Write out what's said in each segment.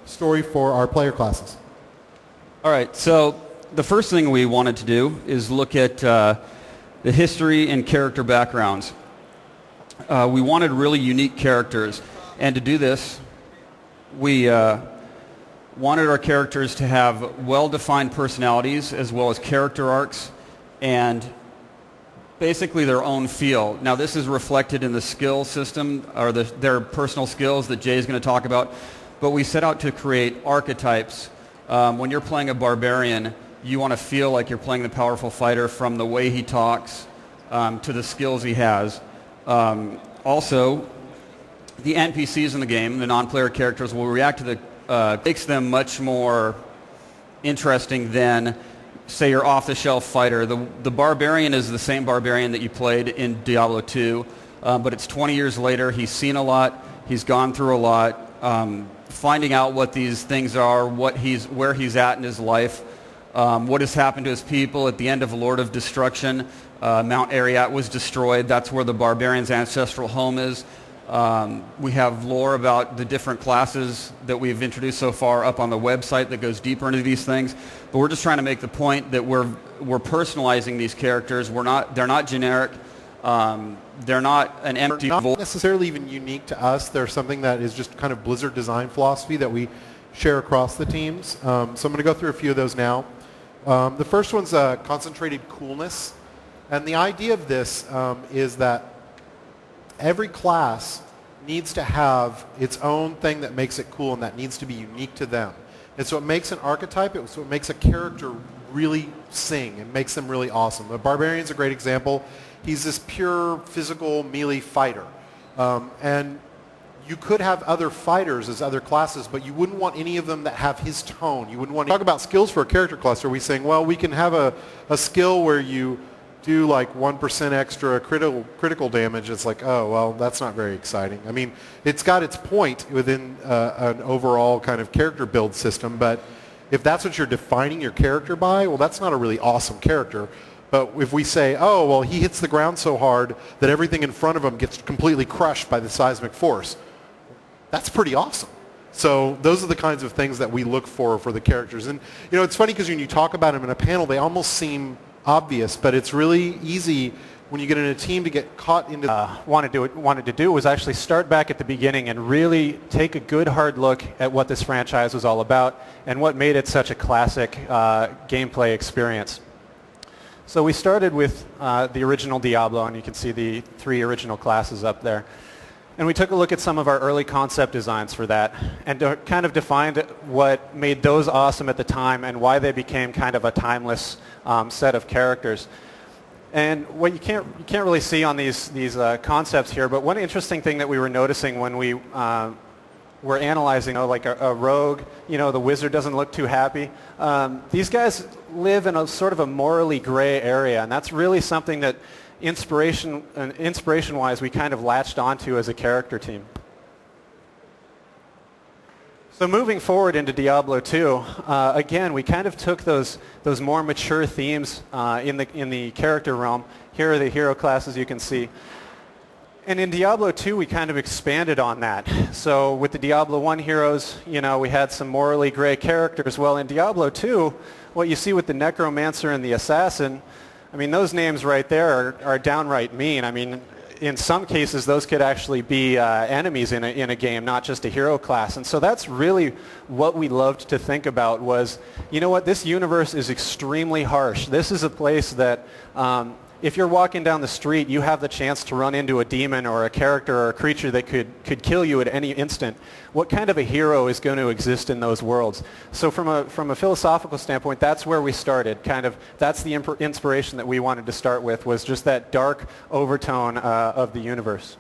story for our player classes. All right, so the first thing we wanted to do is look at the history and character backgrounds. We wanted really unique characters, and to do this, we wanted our characters to have well-defined personalities as well as character arcs and basically their own feel. Now this is reflected in the skill system, or their personal skills that Jay's going to talk about, but we set out to create archetypes. When you're playing a barbarian, you want to feel like you're playing the powerful fighter from the way he talks to the skills he has. Also, the NPCs in the game, the non-player characters, will react to the makes them much more interesting than, say, your off-the-shelf fighter. The barbarian is the same barbarian that you played in Diablo 2, but it's 20 years later. He's seen a lot. He's gone through a lot. Finding out what these things are, where he's at in his life, what has happened to his people. At the end of Lord of Destruction, Mount Arreat was destroyed. That's where the barbarian's ancestral home is. We have lore about the different classes that we've introduced so far up on the website that goes deeper into these things. But we're just trying to make the point that we're personalizing these characters. They're not generic. They're not an empty Not necessarily even unique to us. They're something that is just kind of Blizzard design philosophy that we share across the teams. So I'm going to go through a few of those now. The first one's concentrated coolness. And the idea of this is that every class needs to have its own thing that makes it cool, and that needs to be unique to them. And so it makes an archetype, so it makes a character really sing and makes them really awesome. The barbarian's a great example. He's this pure physical melee fighter. And you could have other fighters as other classes, but you wouldn't want any of them that have his tone. You wouldn't want to talk about skills for a character class. Are we saying, well, we can have a skill where you do like 1% extra critical damage? It's like, oh, well, that's not very exciting. I mean, it's got its point within an overall kind of character build system, but if that's what you're defining your character by, well, that's not a really awesome character. But if we say, oh, well, he hits the ground so hard that everything in front of him gets completely crushed by the seismic force, that's pretty awesome. So those are the kinds of things that we look for the characters. And, you know, it's funny because when you talk about them in a panel, they almost seem obvious, but it's really easy when you get in a team to get caught into... wanted to do was actually start back at the beginning and really take a good hard look at what this franchise was all about and what made it such a classic gameplay experience. So we started with the original Diablo, and you can see the 3 original classes up there. And we took a look at some of our early concept designs for that and kind of defined what made those awesome at the time and why they became kind of a timeless set of characters. And what you can't really see on these concepts here, but one interesting thing that we were noticing when we were analyzing, like a rogue, the wizard doesn't look too happy. These guys live in a sort of a morally gray area, and that's really something that inspiration-wise we kind of latched onto as a character team. So moving forward into Diablo 2, again, we kind of took those more mature themes in the character realm. Here are the hero classes you can see. And in Diablo 2, we kind of expanded on that. So with the Diablo 1 heroes, we had some morally gray characters. Well, in Diablo 2, what you see with the Necromancer and the Assassin, I mean, those names right there are downright mean. I mean, in some cases, those could actually be enemies in a game, not just a hero class. And so that's really what we loved to think about was, this universe is extremely harsh. This is a place that if you're walking down the street, you have the chance to run into a demon or a character or a creature that could kill you at any instant. What kind of a hero is going to exist in those worlds? So from a philosophical standpoint, that's where we started. That's the inspiration that we wanted to start with, was just that dark overtone of the universe.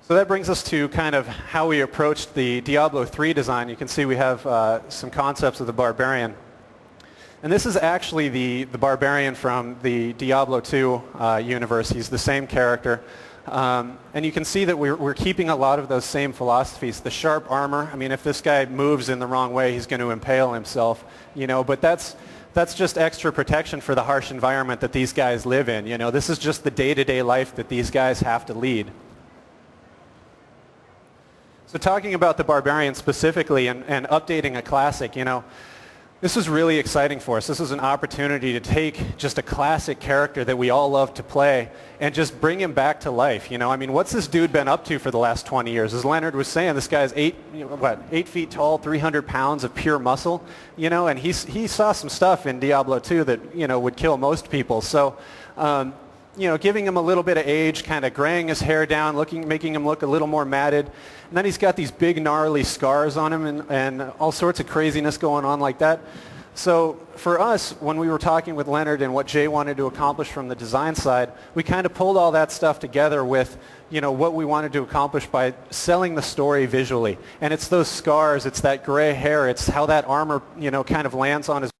So that brings us to kind of how we approached the Diablo 3 design. You can see we have some concepts of the barbarian. And this is actually the barbarian from the Diablo 2 universe. He's the same character. And you can see that we're keeping a lot of those same philosophies. The sharp armor, I mean, if this guy moves in the wrong way, he's going to impale himself, but that's just extra protection for the harsh environment that these guys live in. This is just the day-to-day life that these guys have to lead. So talking about the barbarian specifically and updating a classic, this was really exciting for us. This was an opportunity to take just a classic character that we all love to play and just bring him back to life. I mean, what's this dude been up to for the last 20 years? As Leonard was saying, this guy's 8 feet tall, 300 pounds of pure muscle, and he saw some stuff in Diablo 2 that, would kill most people. So, giving him a little bit of age, kind of graying his hair down, making him look a little more matted. And then he's got these big gnarly scars on him and all sorts of craziness going on like that. So for us, when we were talking with Leonard and what Jay wanted to accomplish from the design side, we kind of pulled all that stuff together with, what we wanted to accomplish by selling the story visually. And it's those scars, it's that gray hair, it's how that armor, kind of lands on his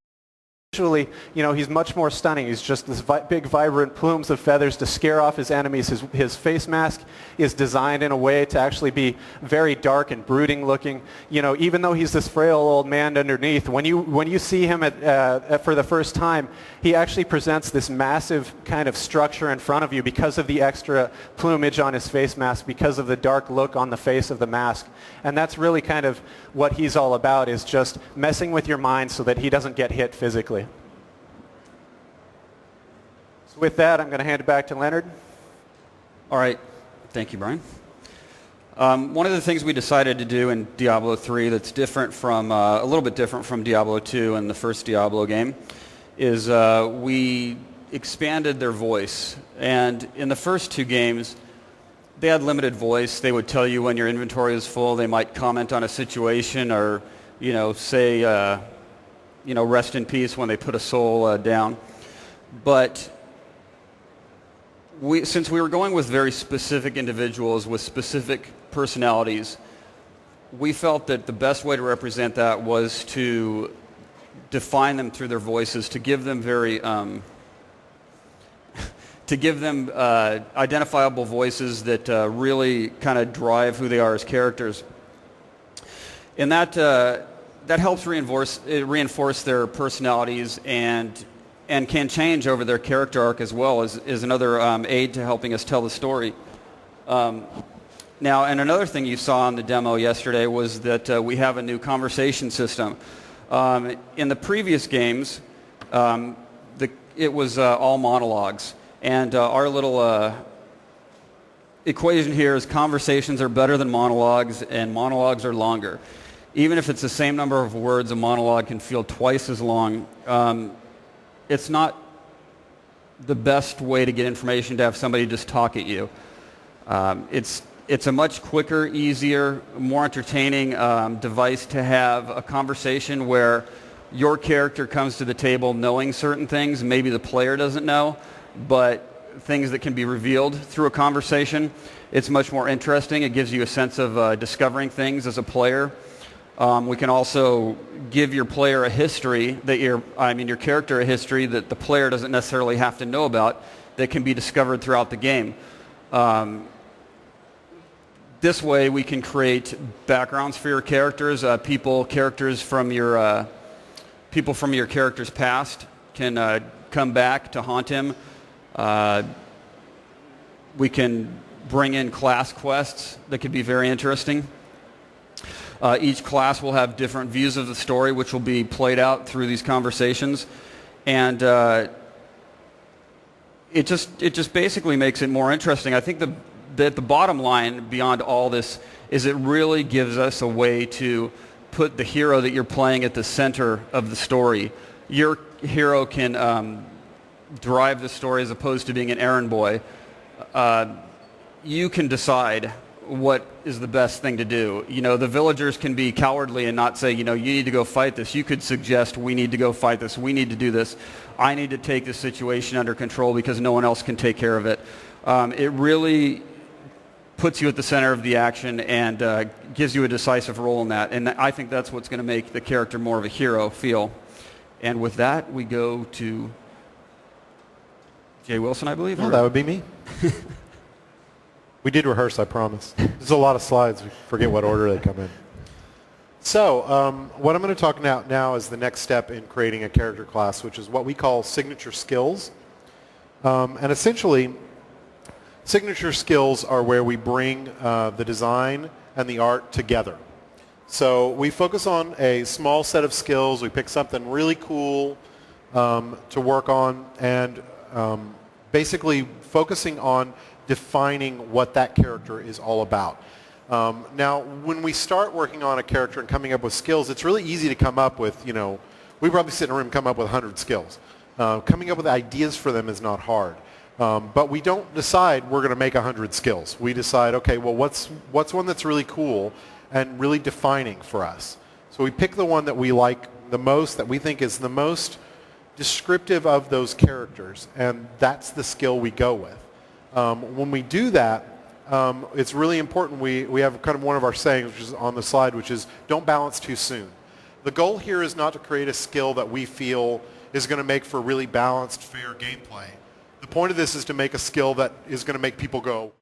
visually, he's much more stunning. He's just this big, vibrant plumes of feathers to scare off his enemies. His face mask is designed in a way to actually be very dark and brooding looking. Even though he's this frail old man underneath, when you see him for the first time, he actually presents this massive kind of structure in front of you because of the extra plumage on his face mask, because of the dark look on the face of the mask. And that's really kind of what he's all about, is just messing with your mind so that he doesn't get hit physically. So with that, I'm going to hand it back to Leonard. All right. Thank you, Brian. One of the things we decided to do in Diablo 3 that's different from, a little bit different from Diablo 2 and the first Diablo game is we expanded their voice. And in the first two games, they had limited voice. They would tell you when your inventory was full. They might comment on a situation or, say, rest in peace when they put a soul down. But since we were going with very specific individuals with specific personalities, we felt that the best way to represent that was to define them through their voices, to give them identifiable voices that really kind of drive who they are as characters. And that helps reinforce their personalities and can change over their character arc as well, is another aid to helping us tell the story. Now, and another thing you saw in the demo yesterday was that we have a new conversation system. In the previous games, it was all monologues. And our little equation here is conversations are better than monologues, and monologues are longer. Even if it's the same number of words, a monologue can feel twice as long. It's not the best way to get information to have somebody just talk at you. It's a much quicker, easier, more entertaining device to have a conversation where your character comes to the table knowing certain things maybe the player doesn't know, but things that can be revealed through a conversation. It's much more interesting. It gives you a sense of discovering things as a player. We can also give your player a history your character a history that the player doesn't necessarily have to know about, that can be discovered throughout the game. This way we can create backgrounds for your characters. Characters from your people from your character's past can come back to haunt him. We can bring in class quests that could be very interesting. Each class will have different views of the story, which will be played out through these conversations, and it just basically makes it more interesting. I think that the bottom line beyond all this is it really gives us a way to put the hero that you're playing at the center of the story. Your hero can drive the story as opposed to being an errand boy. You can decide what is the best thing to do. The villagers can be cowardly and not say, you need to go fight this. You could suggest, we need to go fight this. We need to do this. I need to take this situation under control because no one else can take care of it. It really puts you at the center of the action and gives you a decisive role in that. And I think that's what's going to make the character more of a hero feel. And with that, we go to Jay Wilson, I believe? No, that would be me. We did rehearse, I promise. There's a lot of slides. We forget what order they come in. So what I'm going to talk about now is the next step in creating a character class, which is what we call signature skills. And essentially, signature skills are where we bring the design and the art together. So we focus on a small set of skills. We pick something really cool to work on, and basically focusing on defining what that character is all about. Now, when we start working on a character and coming up with skills, it's really easy to come up with, we probably sit in a room and come up with 100 skills. Coming up with ideas for them is not hard. But we don't decide we're going to make 100 skills. We decide, okay, well, what's one that's really cool and really defining for us? So we pick the one that we like the most, that we think is the most descriptive of those characters, and that's the skill we go with. When we do that, it's really important. We have kind of one of our sayings, which is on the slide, which is don't balance too soon. The goal here is not to create a skill that we feel is going to make for really balanced, fair gameplay. The point of this is to make a skill that is going to make people go,